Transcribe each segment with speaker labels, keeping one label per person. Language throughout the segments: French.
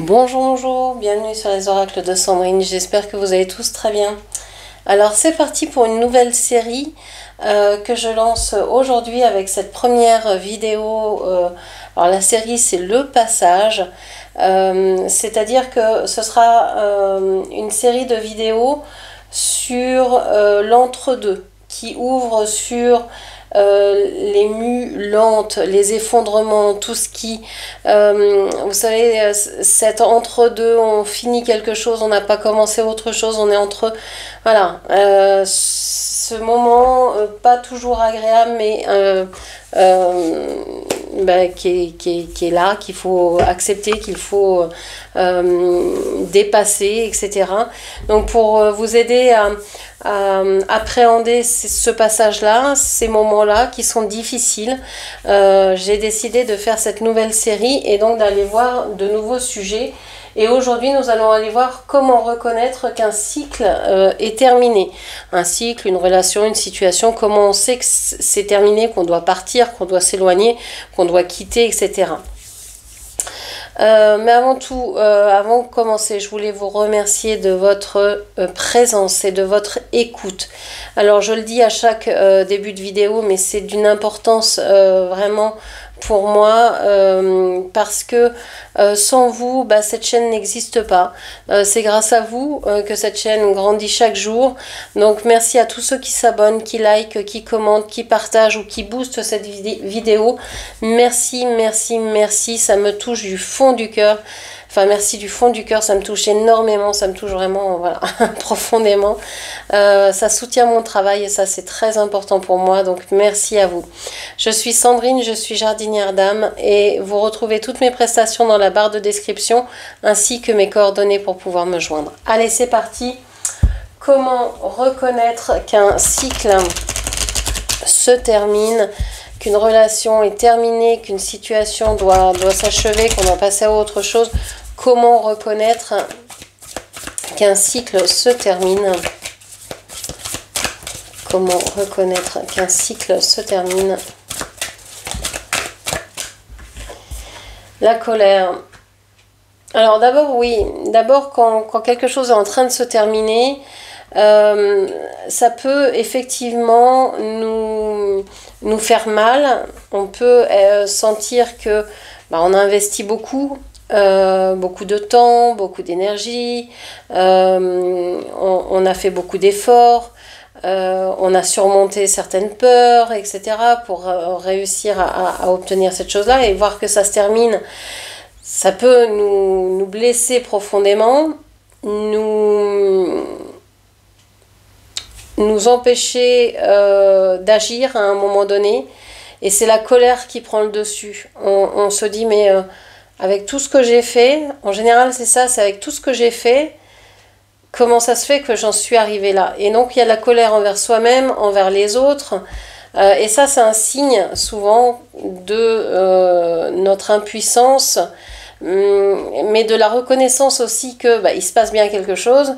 Speaker 1: Bonjour, bonjour, bienvenue sur les oracles de Sandrine, j'espère que vous allez tous très bien. Alors c'est parti pour une nouvelle série que je lance aujourd'hui avec cette première vidéo. Alors la série c'est le passage, c'est-à-dire que ce sera une série de vidéos sur l'entre-deux qui ouvre sur les mues lentes, les effondrements, tout ce qui, vous savez, cet entre-deux, on finit quelque chose, on n'a pas commencé autre chose, on est entre, voilà, ce moment pas toujours agréable, mais qui est là, qu'il faut accepter, qu'il faut dépasser, etc. Donc pour vous aider à appréhender ce passage-là, ces moments-là qui sont difficiles, j'ai décidé de faire cette nouvelle série et donc d'aller voir de nouveaux sujets. Et aujourd'hui, nous allons aller voir comment reconnaître qu'un cycle est terminé. Un cycle, une relation, une situation, comment on sait que c'est terminé, qu'on doit partir, qu'on doit s'éloigner, qu'on doit quitter, etc. Mais avant tout, avant de commencer, je voulais vous remercier de votre présence et de votre écoute. Alors je le dis à chaque début de vidéo, mais c'est d'une importance vraiment pour moi parce que sans vous, cette chaîne n'existe pas. C'est grâce à vous que cette chaîne grandit chaque jour. Donc merci à tous ceux qui s'abonnent, qui likent, qui commentent, qui partagent ou qui boostent cette vidéo. Merci, merci, merci. Ça me touche du fond du cœur. Enfin, merci du fond du cœur, ça me touche énormément, ça me touche vraiment, voilà, profondément. Ça soutient mon travail et ça, c'est très important pour moi, donc merci à vous. Je suis Sandrine, je suis jardinière d'âme et vous retrouvez toutes mes prestations dans la barre de description ainsi que mes coordonnées pour pouvoir me joindre. Allez, c'est parti. Comment reconnaître qu'un cycle se termine, qu'une relation est terminée, qu'une situation doit s'achever, qu'on doit passer à autre chose? Comment reconnaître qu'un cycle se termine? Comment reconnaître qu'un cycle se termine? La colère. Alors d'abord, oui. D'abord, quand quelque chose est en train de se terminer, ça peut effectivement nous faire mal. On peut sentir que on a investi beaucoup de temps, beaucoup d'énergie, on a fait beaucoup d'efforts, on a surmonté certaines peurs, etc. pour réussir à obtenir cette chose-là et voir que ça se termine. Ça peut nous blesser profondément, nous empêcher d'agir à un moment donné, et c'est la colère qui prend le dessus. On se dit mais avec tout ce que j'ai fait, en général c'est ça, c'est avec tout ce que j'ai fait, comment ça se fait que j'en suis arrivée là? Et donc il y a la colère envers soi-même, envers les autres, et ça c'est un signe souvent de notre impuissance, mais de la reconnaissance aussi que il se passe bien quelque chose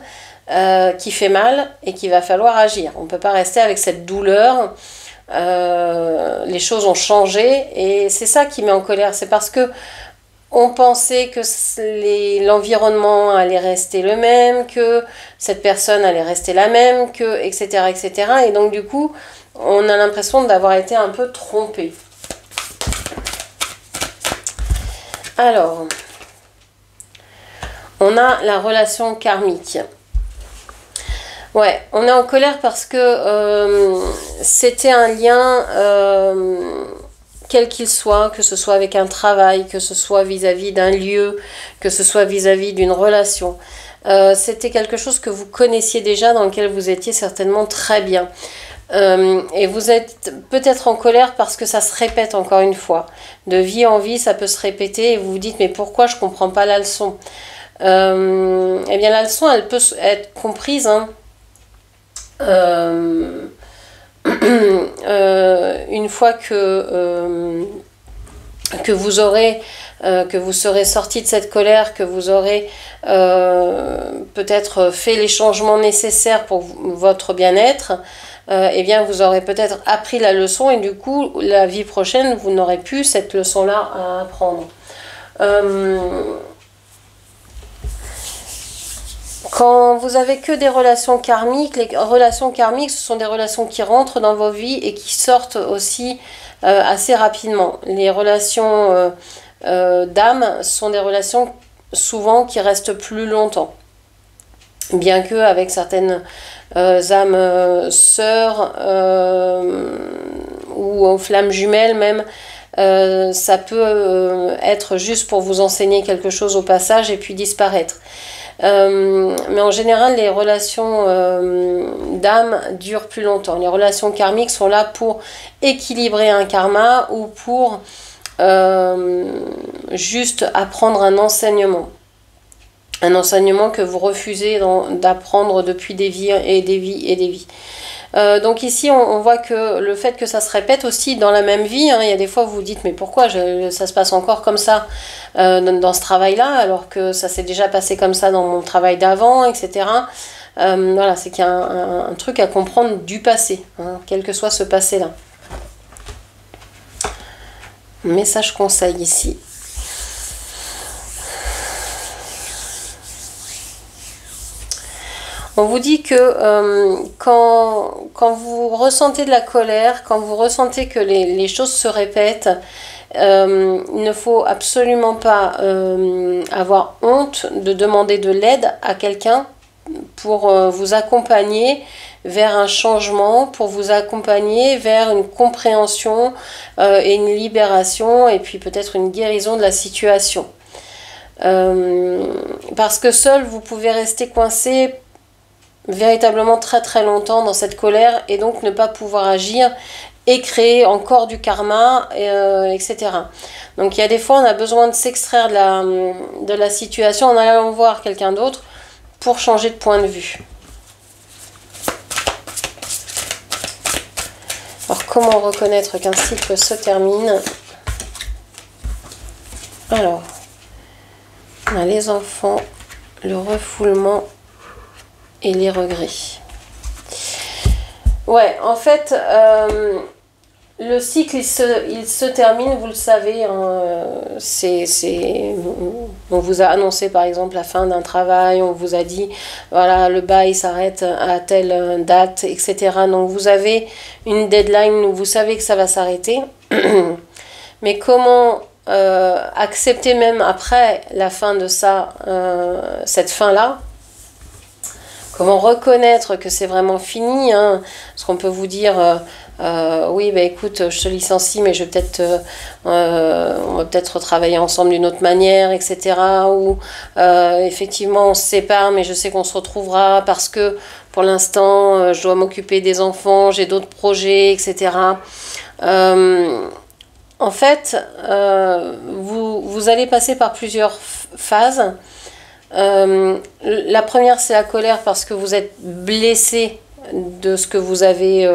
Speaker 1: qui fait mal et qu'il va falloir agir. On ne peut pas rester avec cette douleur. Les choses ont changé et c'est ça qui met en colère. C'est parce que on pensait que l'environnement allait rester le même, que cette personne allait rester la même, que etc. etc. Et donc du coup, on a l'impression d'avoir été un peu trompé. Alors, on a la relation karmique. Ouais, on est en colère parce que c'était un lien, quel qu'il soit, que ce soit avec un travail, que ce soit vis-à-vis d'un lieu, que ce soit vis-à-vis d'une relation. C'était quelque chose que vous connaissiez déjà, dans lequel vous étiez certainement très bien. Et vous êtes peut-être en colère parce que ça se répète encore une fois. De vie en vie, ça peut se répéter et vous vous dites mais pourquoi je ne comprends pas la leçon? Eh bien la leçon, elle peut être comprise, une fois que vous aurez que vous serez sorti de cette colère, que vous aurez peut-être fait les changements nécessaires pour votre bien-être, eh bien vous aurez peut-être appris la leçon et du coup la vie prochaine vous n'aurez plus cette leçon là à apprendre. vous avez que des relations karmiques, les relations karmiques, ce sont des relations qui rentrent dans vos vies et qui sortent aussi assez rapidement. Les relations d'âme sont des relations souvent qui restent plus longtemps. Bien que avec certaines âmes sœurs ou flammes jumelles même, ça peut être juste pour vous enseigner quelque chose au passage et puis disparaître. Mais en général, les relations d'âme durent plus longtemps. Les relations karmiques sont là pour équilibrer un karma ou pour juste apprendre un enseignement. Un enseignement que vous refusez d'apprendre depuis des vies et des vies et des vies. Donc ici, on voit que le fait que ça se répète aussi dans la même vie, hein, il y a des fois vous vous dites mais pourquoi ça se passe encore comme ça dans ce travail-là alors que ça s'est déjà passé comme ça dans mon travail d'avant, etc. Voilà, c'est qu'il y a un truc à comprendre du passé, hein, quel que soit ce passé-là. Message conseil ici. On vous dit que quand vous ressentez de la colère, quand vous ressentez que les choses se répètent, il ne faut absolument pas avoir honte de demander de l'aide à quelqu'un pour vous accompagner vers un changement, pour vous accompagner vers une compréhension et une libération et puis peut-être une guérison de la situation. Parce que seul vous pouvez rester coincé véritablement très très longtemps dans cette colère et donc ne pas pouvoir agir et créer encore du karma, etc. Donc il y a des fois on a besoin de s'extraire de la situation en allant voir quelqu'un d'autre pour changer de point de vue. Alors comment reconnaître qu'un cycle se termine? Alors, on a les enfants, le refoulement et les regrets. Ouais, en fait, le cycle, il se termine, vous le savez, hein, on vous a annoncé par exemple la fin d'un travail, on vous a dit, voilà, le bail s'arrête à telle date, etc. Donc vous avez une deadline où vous savez que ça va s'arrêter. Mais comment accepter même après la fin de ça, cette fin-là? Comment reconnaître que c'est vraiment fini, hein? Parce qu'on peut vous dire, oui, bah écoute, je te licencie, mais je vais peut-être, on va peut-être retravailler ensemble d'une autre manière, etc. Ou effectivement, on se sépare, mais je sais qu'on se retrouvera parce que pour l'instant, je dois m'occuper des enfants, j'ai d'autres projets, etc. En fait, vous allez passer par plusieurs phases. La première, c'est la colère parce que vous êtes blessé de ce que vous avez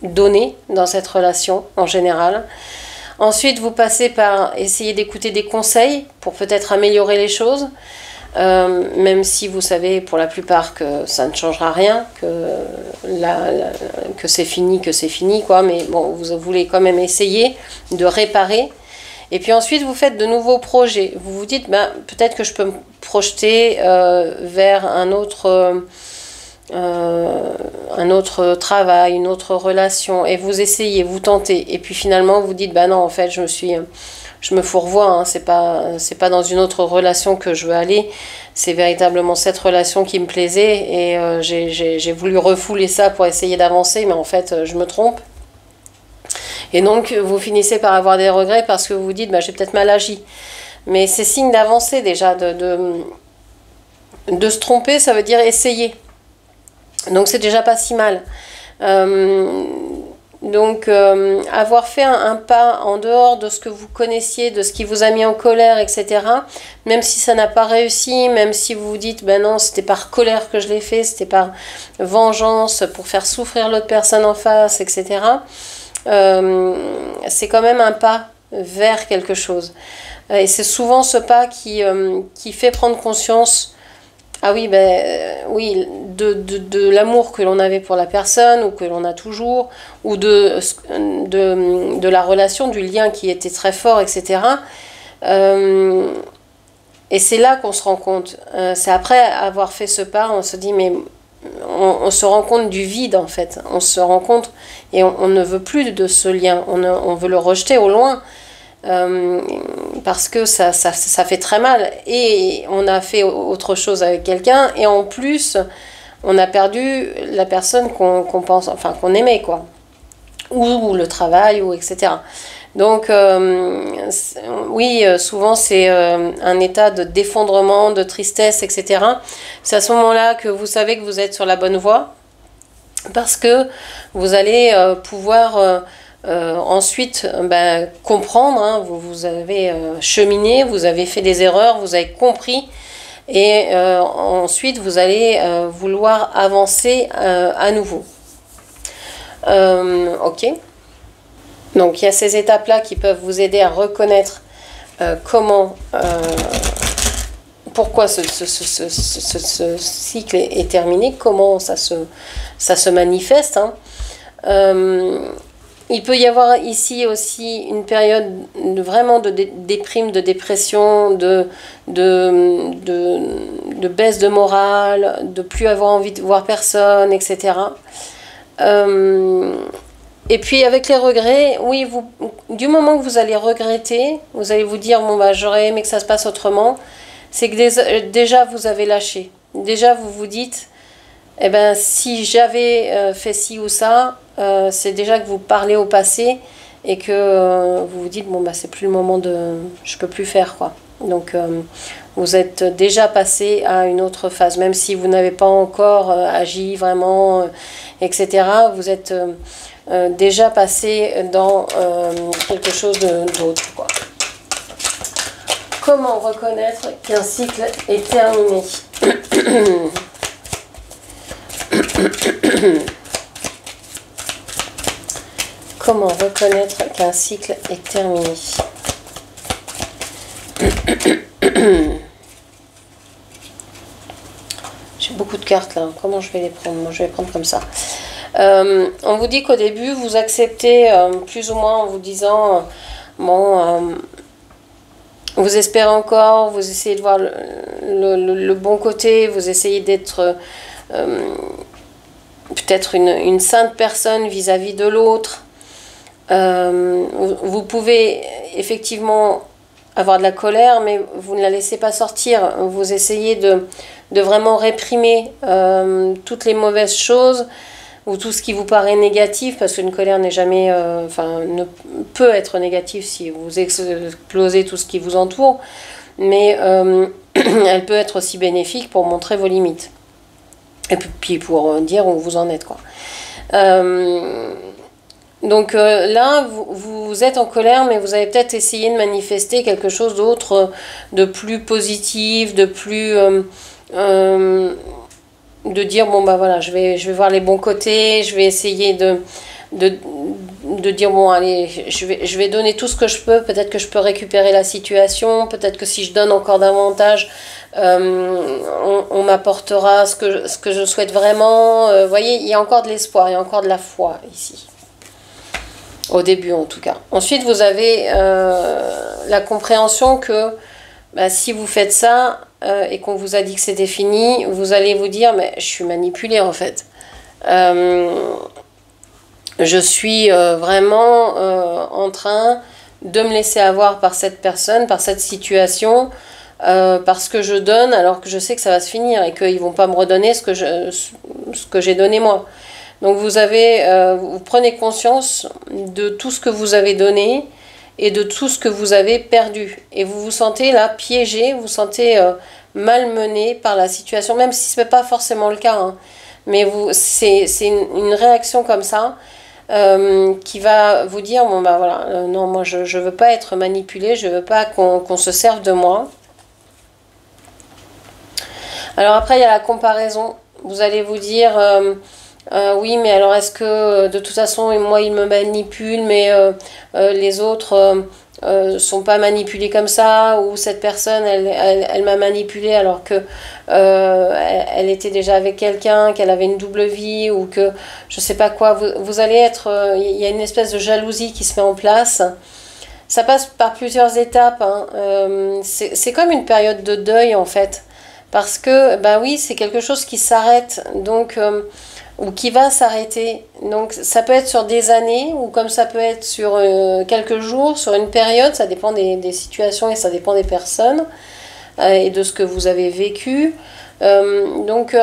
Speaker 1: donné dans cette relation en général. Ensuite, vous passez par essayer d'écouter des conseils pour peut-être améliorer les choses, même si vous savez pour la plupart que ça ne changera rien, que c'est fini, quoi. Mais bon, vous voulez quand même essayer de réparer. Et puis ensuite, vous faites de nouveaux projets. Vous vous dites, ben, peut-être que je peux me projeter vers un autre travail, une autre relation. Et vous essayez, vous tentez. Et puis finalement, vous dites, ben non, en fait, je me fourvoie. Hein, c'est pas dans une autre relation que je veux aller. C'est véritablement cette relation qui me plaisait. Et j'ai voulu refouler ça pour essayer d'avancer. Mais en fait, je me trompe. Et donc, vous finissez par avoir des regrets parce que vous vous dites, bah, j'ai peut-être mal agi. Mais c'est signe d'avancer déjà, de se tromper, ça veut dire essayer. Donc, c'est déjà pas si mal. Avoir fait un pas en dehors de ce que vous connaissiez, de ce qui vous a mis en colère, etc., même si ça n'a pas réussi, même si vous vous dites, ben non, c'était par colère que je l'ai fait, c'était par vengeance, pour faire souffrir l'autre personne en face, etc., c'est quand même un pas vers quelque chose. Et c'est souvent ce pas qui fait prendre conscience, ah oui, oui, de l'amour que l'on avait pour la personne, ou que l'on a toujours, ou de la relation, du lien qui était très fort, etc. Et Et c'est là qu'on se rend compte. C'est après avoir fait ce pas, on se dit, mais on se rend compte du vide en fait. On se rend compte et on ne veut plus de ce lien. On veut le rejeter au loin parce que ça fait très mal. Et on a fait autre chose avec quelqu'un et en plus, on a perdu la personne qu'on pense, enfin qu'on aimait quoi. Ou le travail, ou etc. Donc, oui, souvent c'est un état de d'effondrement, de tristesse, etc. C'est à ce moment-là que vous savez que vous êtes sur la bonne voie, parce que vous allez pouvoir ensuite comprendre, hein, vous avez cheminé, vous avez fait des erreurs, vous avez compris, et ensuite vous allez vouloir avancer à nouveau. Ok. Donc il y a ces étapes-là qui peuvent vous aider à reconnaître pourquoi ce cycle est terminé, comment ça se manifeste. Hein. Il peut y avoir ici aussi une période vraiment de déprime, de dépression, de baisse de morale, de plus avoir envie de voir personne, etc. Et puis avec les regrets, oui, du moment que vous allez regretter, vous allez vous dire, bon bah j'aurais aimé que ça se passe autrement, c'est que déjà vous avez lâché. Déjà vous vous dites, eh ben si j'avais fait ci ou ça, c'est déjà que vous parlez au passé et que vous vous dites, bon bah c'est plus le moment je peux plus faire quoi. Donc vous êtes déjà passé à une autre phase, même si vous n'avez pas encore agi vraiment, etc. Vous êtes déjà passé dans quelque chose d'autre, quoi. Comment reconnaître qu'un cycle est terminé? Comment reconnaître qu'un cycle est terminé? J'ai beaucoup de cartes là, comment je vais les prendre? Moi je vais les prendre comme ça. On vous dit qu'au début vous acceptez plus ou moins en vous disant vous espérez encore, vous essayez de voir le bon côté, vous essayez d'être peut-être une sainte personne vis-à-vis de l'autre. Vous pouvez effectivement avoir de la colère, mais vous ne la laissez pas sortir. Vous essayez de vraiment réprimer toutes les mauvaises choses ou tout ce qui vous paraît négatif, parce qu'une colère n'est jamais, ne peut être négative si vous explosez tout ce qui vous entoure, mais elle peut être aussi bénéfique pour montrer vos limites et puis pour dire où vous en êtes, quoi. Donc là, vous êtes en colère, mais vous avez peut-être essayé de manifester quelque chose d'autre, de plus positif, de plus... de dire, bon bah voilà, je vais voir les bons côtés, je vais essayer de dire, bon allez, je vais donner tout ce que je peux, peut-être que je peux récupérer la situation, peut-être que si je donne encore davantage, on m'apportera ce que je souhaite vraiment. Vous voyez, il y a encore de l'espoir, il y a encore de la foi ici. Au début en tout cas. Ensuite vous avez la compréhension que si vous faites ça et qu'on vous a dit que c'était fini, vous allez vous dire mais je suis manipulée en fait. Je suis vraiment en train de me laisser avoir par cette personne, par cette situation, parce que je donne alors que je sais que ça va se finir et qu'ils ne vont pas me redonner ce que j'ai donné moi. Donc vous prenez conscience de tout ce que vous avez donné et de tout ce que vous avez perdu. Et vous vous sentez là piégé, vous vous sentez malmené par la situation, même si ce n'est pas forcément le cas. Hein. Mais c'est une réaction comme ça qui va vous dire, bon bah voilà, non, moi je ne veux pas être manipulée, je ne veux pas qu'on se serve de moi. Alors après il y a la comparaison. Vous allez vous dire... oui, mais alors est-ce que de toute façon, moi, il me manipule, mais les autres sont pas manipulés comme ça, ou cette personne, elle m'a manipulé alors que elle était déjà avec quelqu'un, qu'elle avait une double vie, ou que je sais pas quoi. Vous allez être... il y a une espèce de jalousie qui se met en place. ça passe par plusieurs étapes, hein. C'est comme une période de deuil en fait. Parce que, bah oui, c'est quelque chose qui s'arrête, donc, ou qui va s'arrêter. Donc ça peut être sur des années, ou comme ça peut être sur quelques jours, sur une période, ça dépend des situations et ça dépend des personnes et de ce que vous avez vécu. Donc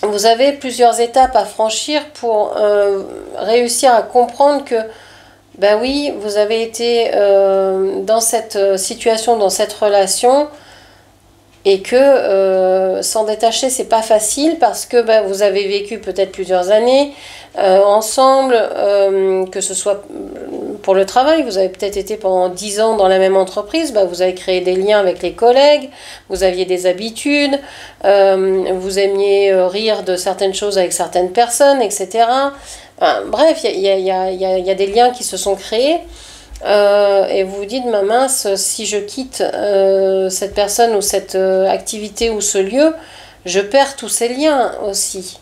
Speaker 1: vous avez plusieurs étapes à franchir pour réussir à comprendre que ben oui, vous avez été dans cette situation, dans cette relation, et que s'en détacher, c'est pas facile parce que ben, vous avez vécu peut-être plusieurs années ensemble, que ce soit pour le travail, vous avez peut-être été pendant 10 ans dans la même entreprise, ben, vous avez créé des liens avec les collègues, vous aviez des habitudes, vous aimiez rire de certaines choses avec certaines personnes, etc. Enfin, bref, il y a des liens qui se sont créés. Et vous vous dites, ma mince, si je quitte cette personne ou cette activité ou ce lieu, je perds tous ces liens aussi.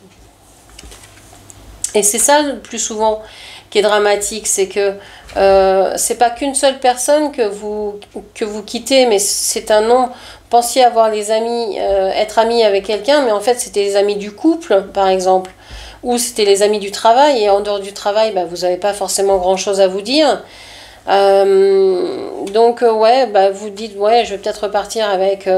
Speaker 1: Et c'est ça le plus souvent qui est dramatique, c'est que c'est pas qu'une seule personne que vous quittez, mais c'est un nombre. Pensiez avoir les amis, être ami avec quelqu'un, mais en fait c'était les amis du couple, par exemple, ou c'était les amis du travail, et en dehors du travail, bah, vous n'avez pas forcément grand-chose à vous dire. Donc ouais, bah, vous dites ouais, je vais peut-être repartir avec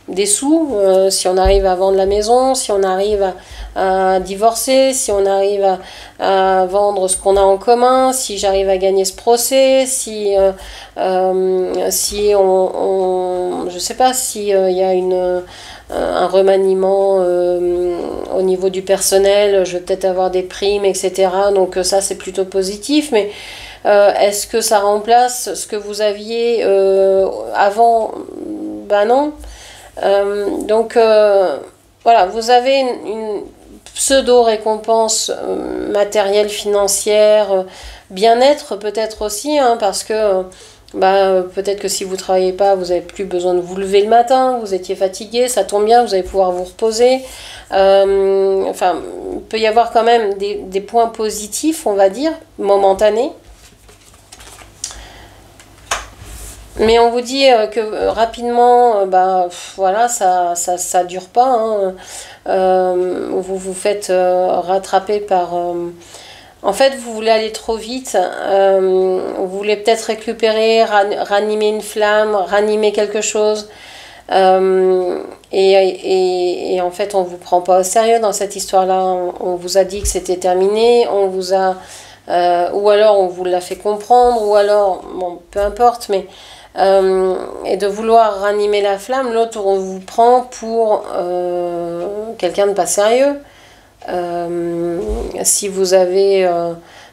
Speaker 1: des sous, si on arrive à vendre la maison, si on arrive à divorcer, si on arrive à vendre ce qu'on a en commun, si j'arrive à gagner ce procès, si je sais pas, si il y a un remaniement au niveau du personnel, je vais peut-être avoir des primes, etc. Donc ça c'est plutôt positif, mais est-ce que ça remplace ce que vous aviez avant? Ben non. Donc voilà, vous avez une pseudo-récompense matérielle, financière, bien-être peut-être aussi, hein, parce que bah, peut-être que si vous ne travaillez pas, vous n'avez plus besoin de vous lever le matin, vous étiez fatigué, ça tombe bien, vous allez pouvoir vous reposer. Enfin, il peut y avoir quand même des points positifs, on va dire, momentanés. Mais on vous dit que rapidement, bah, voilà, ça dure pas, hein. Vous vous faites rattraper par... En fait, vous voulez aller trop vite. Vous voulez peut-être récupérer, ranimer une flamme, ranimer quelque chose. Et en fait, on ne vous prend pas au sérieux dans cette histoire-là. On vous a dit que c'était terminé. On vous a... ou alors, on vous l'a fait comprendre. Ou alors, bon, peu importe, mais... et de vouloir ranimer la flamme, l'autre on vous prend pour quelqu'un de pas sérieux. Si vous avez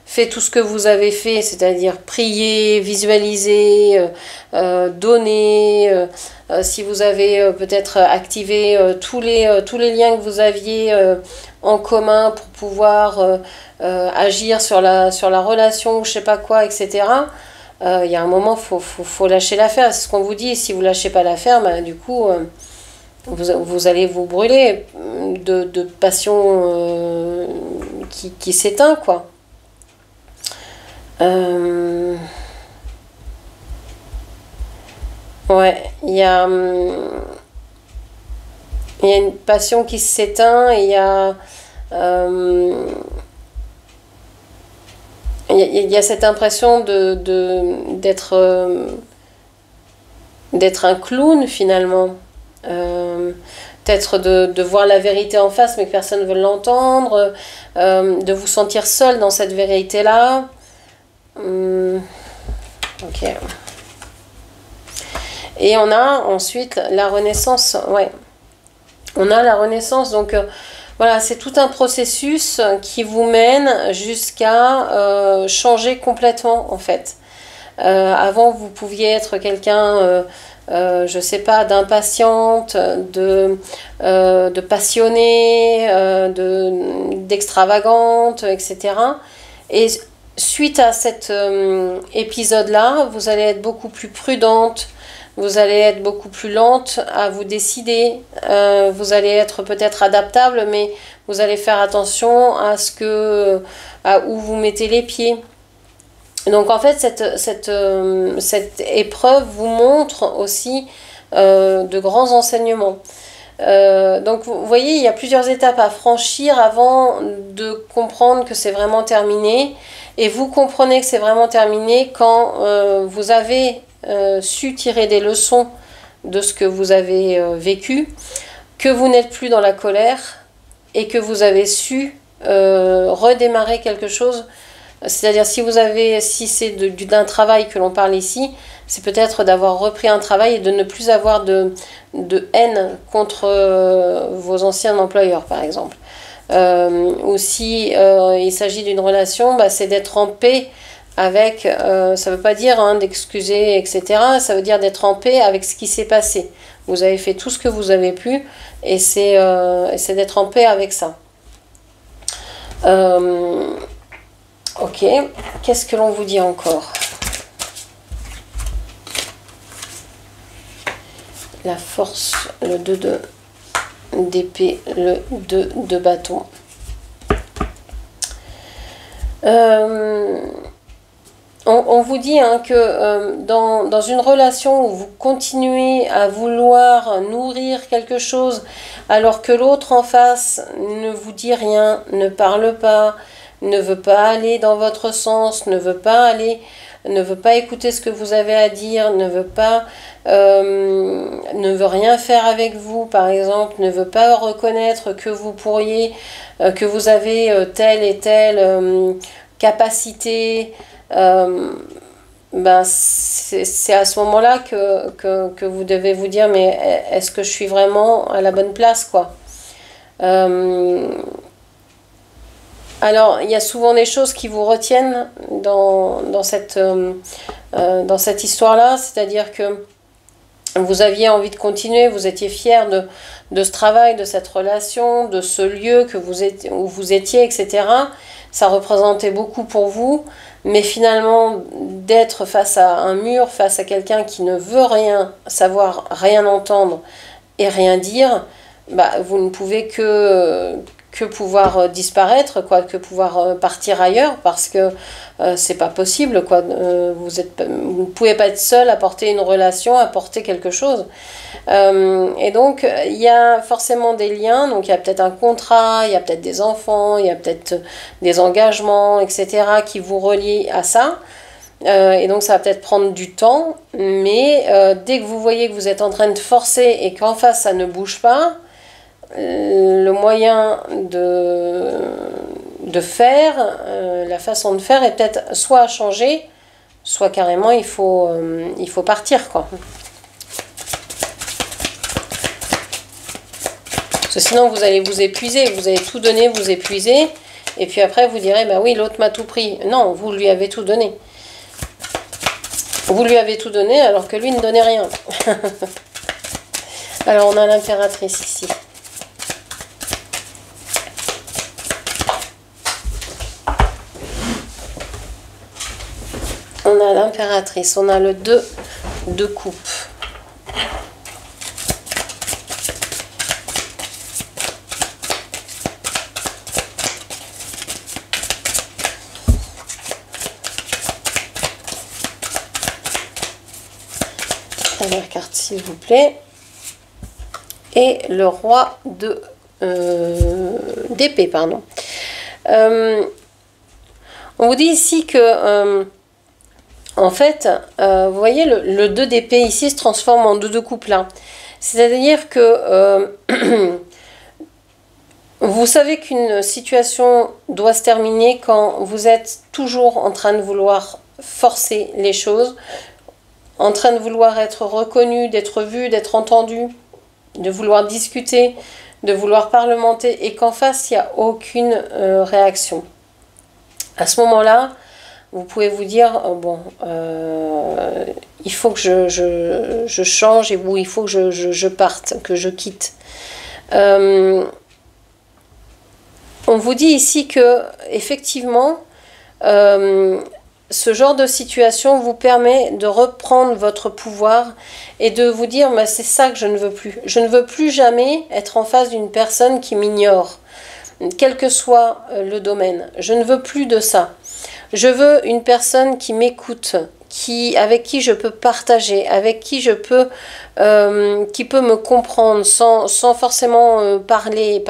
Speaker 1: fait tout ce que vous avez fait, c'est-à-dire prier, visualiser, donner, si vous avez peut-être activé tous les liens que vous aviez en commun pour pouvoir agir sur la relation, je sais pas quoi, etc. Il y a un moment, faut lâcher l'affaire. C'est ce qu'on vous dit. Si vous lâchez pas l'affaire, bah, du coup, vous allez vous brûler de passion qui s'éteint, quoi. Ouais, il y a une passion qui s'éteint et il y a... il y a cette impression d'être un clown finalement. Peut-être de voir la vérité en face mais que personne ne veut l'entendre, de vous sentir seul dans cette vérité-là. Ok. Et on a ensuite la renaissance. Ouais. On a la renaissance, donc... voilà, c'est tout un processus qui vous mène jusqu'à changer complètement en fait. Avant, vous pouviez être quelqu'un, je sais pas, d'impatiente, de passionnée, d'extravagante, etc. Et suite à cet épisode-là, vous allez être beaucoup plus prudente. Vous allez être beaucoup plus lente à vous décider. Vous allez être peut-être adaptable, mais vous allez faire attention à où vous mettez les pieds. Donc en fait, cette épreuve vous montre aussi de grands enseignements. Donc vous voyez, il y a plusieurs étapes à franchir avant de comprendre que c'est vraiment terminé. Et vous comprenez que c'est vraiment terminé quand vous avez su tirer des leçons de ce que vous avez vécu, que vous n'êtes plus dans la colère et que vous avez su redémarrer quelque chose. C'est-à-dire si c'est d'un travail que l'on parle ici, c'est peut-être d'avoir repris un travail et de ne plus avoir de haine contre vos anciens employeurs, par exemple. Ou si il s'agit d'une relation, bah, c'est d'être en paix avec, ça ne veut pas dire d'excuser, etc. Ça veut dire d'être en paix avec ce qui s'est passé. Vous avez fait tout ce que vous avez pu et c'est d'être en paix avec ça. Ok, qu'est-ce que l'on vous dit encore? La force, le 2 d'épée, le 2 de bâton. On vous dit que dans une relation où vous continuez à vouloir nourrir quelque chose alors que l'autre en face ne vous dit rien, ne parle pas, ne veut pas aller dans votre sens, ne veut pas écouter ce que vous avez à dire, ne veut rien faire avec vous, par exemple, ne veut pas reconnaître que vous pourriez, que vous avez telle et telle capacité, c'est à ce moment-là que vous devez vous dire, mais est-ce que je suis vraiment à la bonne place, quoi? Alors, il y a souvent des choses qui vous retiennent dans cette histoire-là, c'est-à-dire que vous aviez envie de continuer, vous étiez fier de ce travail, de cette relation, de ce lieu où vous étiez, etc. Ça représentait beaucoup pour vous, mais finalement, d'être face à un mur, face à quelqu'un qui ne veut rien savoir, rien entendre et rien dire, bah, vous ne pouvez que pouvoir disparaître, quoi, que pouvoir partir ailleurs, parce que c'est pas possible, quoi. Vous ne pouvez pas être seul à porter une relation, à porter quelque chose. Et donc il y a forcément des liens, donc il y a peut-être un contrat, il y a peut-être des enfants, il y a peut-être des engagements, etc. qui vous relient à ça. Et donc ça va peut-être prendre du temps, mais dès que vous voyez que vous êtes en train de forcer et qu'en face ça ne bouge pas, le moyen de faire, la façon de faire est peut-être soit à changer, soit carrément il faut partir, quoi. Parce que sinon vous allez vous épuiser, vous allez tout donner, vous épuiser, et puis après vous direz, bah oui, l'autre m'a tout pris. Non, vous lui avez tout donné. Vous lui avez tout donné alors que lui ne donnait rien. Alors on a l'impératrice ici. On a l'impératrice, on a le 2 de coupe. Dernière carte s'il vous plaît. Et le roi d'épée, pardon. On vous dit ici que en fait, vous voyez, le 2 d'épée ici se transforme en 2 de coupe là. C'est-à-dire que vous savez qu'une situation doit se terminer quand vous êtes toujours en train de vouloir forcer les choses, en train de vouloir être reconnu, d'être vu, d'être entendu, de vouloir discuter, de vouloir parlementer, et qu'en face, il n'y a aucune réaction. À ce moment-là, vous pouvez vous dire, il faut que je change, ou il faut que je parte, que je quitte. On vous dit ici que, effectivement, ce genre de situation vous permet de reprendre votre pouvoir et de vous dire, c'est ça que je ne veux plus. Je ne veux plus jamais être en face d'une personne qui m'ignore, quel que soit le domaine. Je ne veux plus de ça. Je veux une personne qui m'écoute, avec qui je peux partager, avec qui je peux, qui peut me comprendre sans forcément parler,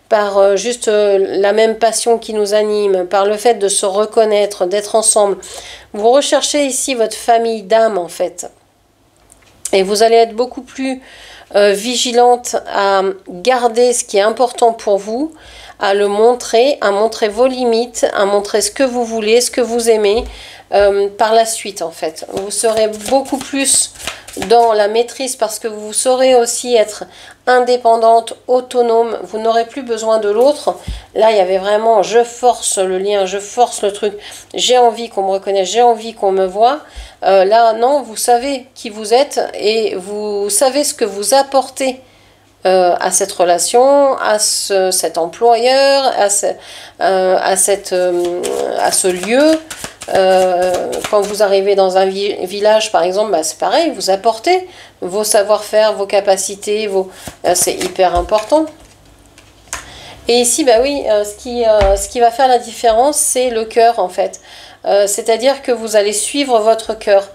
Speaker 1: par juste la même passion qui nous anime, par le fait de se reconnaître, d'être ensemble. Vous recherchez ici votre famille d'âme en fait. Et vous allez être beaucoup plus vigilante à garder ce qui est important pour vous, à le montrer, à montrer vos limites, à montrer ce que vous voulez, ce que vous aimez par la suite en fait. Vous serez beaucoup plus dans la maîtrise parce que vous saurez aussi être indépendante, autonome, vous n'aurez plus besoin de l'autre. Là, il y avait vraiment, je force le lien, je force le truc, j'ai envie qu'on me reconnaisse, j'ai envie qu'on me voit. Là, non, vous savez qui vous êtes et vous savez ce que vous apportez à cette relation, à cet employeur, à ce lieu. Quand vous arrivez dans un village par exemple, bah, c'est pareil, vous apportez vos savoir-faire, vos capacités, c'est hyper important. Et ici, bah oui, ce qui va faire la différence, c'est le cœur en fait. C'est-à-dire que vous allez suivre votre cœur.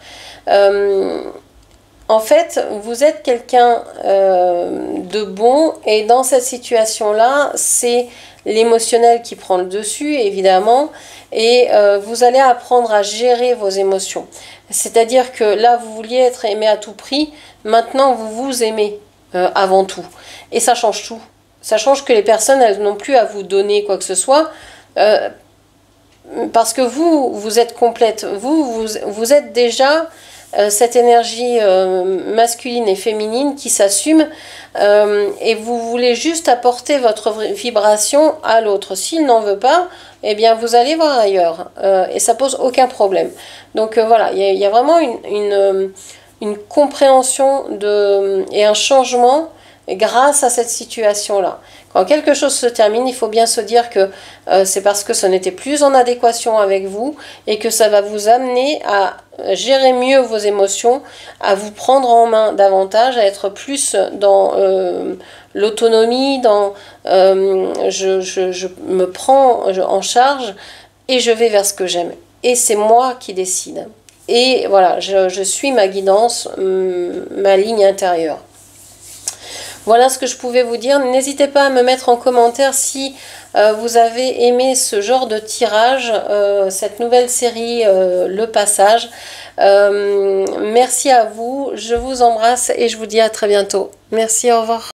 Speaker 1: En fait, vous êtes quelqu'un de bon et dans cette situation-là, c'est l'émotionnel qui prend le dessus, évidemment, et vous allez apprendre à gérer vos émotions. C'est-à-dire que là, vous vouliez être aimé à tout prix, maintenant vous vous aimez avant tout. Et ça change tout. Ça change que les personnes, elles n'ont plus à vous donner quoi que ce soit, parce que vous êtes complète. Vous êtes déjà cette énergie masculine et féminine qui s'assume et vous voulez juste apporter votre vibration à l'autre. S'il n'en veut pas, eh bien vous allez voir ailleurs et ça pose aucun problème. Donc voilà, il y a vraiment une compréhension et un changement grâce à cette situation-là. Quand quelque chose se termine, il faut bien se dire que c'est parce que ce n'était plus en adéquation avec vous et que ça va vous amener à gérer mieux vos émotions, à vous prendre en main davantage, à être plus dans l'autonomie, dans je me prends en charge et je vais vers ce que j'aime. Et c'est moi qui décide. Et voilà, je suis ma guidance, ma ligne intérieure. Voilà ce que je pouvais vous dire. N'hésitez pas à me mettre en commentaire si vous avez aimé ce genre de tirage, cette nouvelle série, Le Passage. Merci à vous, je vous embrasse et je vous dis à très bientôt. Merci, au revoir.